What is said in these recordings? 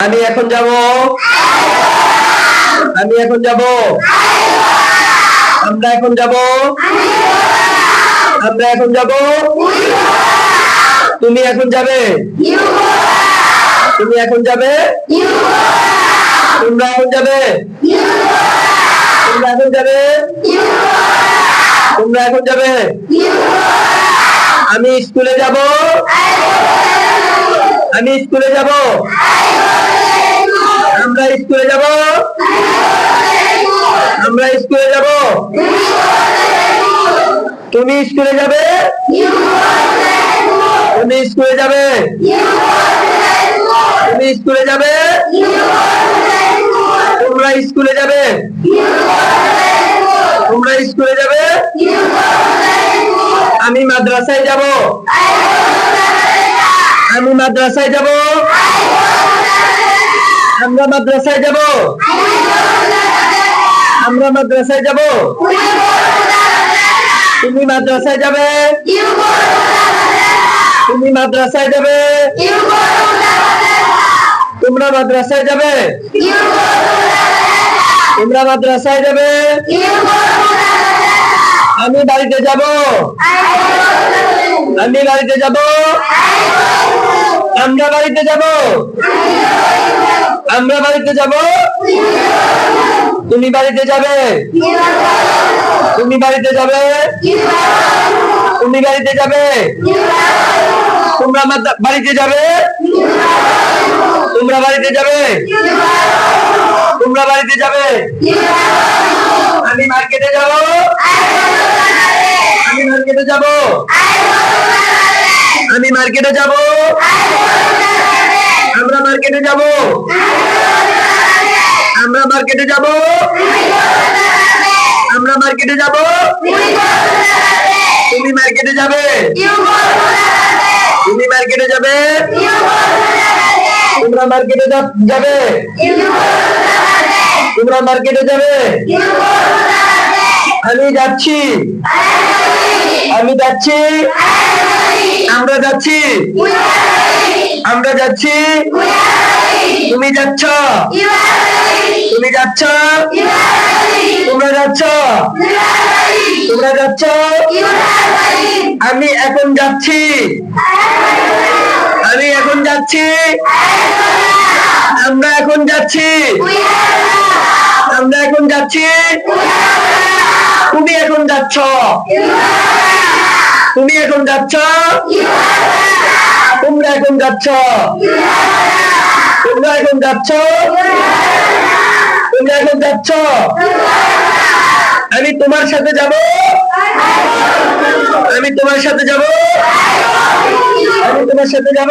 আমি এখন যাব, আমি এখন যাব, আমরা এখন যাব, আমরা এখন যাব, তুমি এখন যাবে, তুমি এখন যাবে, তোমরা এখন যাবে, তোমরা এখন যাবে, তোমরা এখন যাবে, আমি স্কুলে যাব, আমি স্কুলে যাব, আমরা স্কুলে যাব, আমরা স্কুলে যাব, তুমি স্কুলে যাবে, তুমি স্কুলে যাবে, তুমি স্কুলে যাবে, তোমরা স্কুলে যাবে, তোমরা স্কুলে যাবে, আমি মাদ্রাসায় যাব, আমি মাদ্রাসায় যাব, আমরা মাদ্রাসায় যাব, আমরা মাদ্রাসায় যাব, তুমি মাদ্রাসায় যাবে, তুমি মাদ্রাসায় যাবে, তোমরা মাদ্রাসায় যাবে, তোমরা মাদ্রাসায় যাবে, আমি বাড়িতে যাব, আমি বাড়িতে যাব, আমরা বাড়িতে যাব, আমরা বাড়িতে যাব, তুমি বাড়িতে যাবে, তুমি বাড়িতে যাবে, তুমি বাড়িতে যাবে, তোমরা বাড়িতে যাবে, তোমরা বাড়িতে যাবে, তোমরা বাড়িতে যাবে, আমি মার্কেটে যাব, আমি মার্কেটে যাব, আমি মার্কেটে যাব, আমরা মার্কেটে যাব, আমরা মার্কেটে যাব, আমরা মার্কেটে যাব, তুমি মার্কেটে যাবে, তুমি মার্কেটে যাবে, তোমরা মার্কেটে যাবে, তোমরা মার্কেটে যাবে, আমি যাচ্ছি, আমি যাচ্ছি, আমরা যাচ্ছি, আমরা যাচ্ছি, তুমি যাচ্ছ, তুমি যাচ্ছ, তোমরা যাচ্ছ, তোমরা যাচ্ছ, আমি এখন যাচ্ছি, আমি এখন যাচ্ছি, আমরা এখন যাচ্ছি, আমরা এখন যাচ্ছি, তুমি এখন যাচ্ছ, তুমি এখন যাচ্ছ, তোমরা এখন যাচ্ছ, তোমরা এখন যাচ্ছ, তোমরা এখন যাচ্ছ, আমি তোমার সাথে যাব, আমি তোমার সাথে যাব, আমি তোমার সাথে যাব,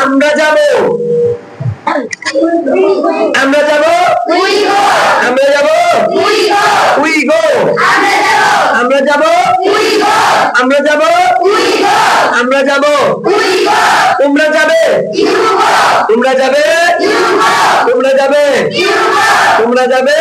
আমরা যাব, আমরা যাব, আমরা যাব, উই গো, আমরা যাব, আমরা যাব, আমরা যাব, তোমরা যাবে, তোমরা যাবে, তোমরা যাবে, তোমরা যাবে,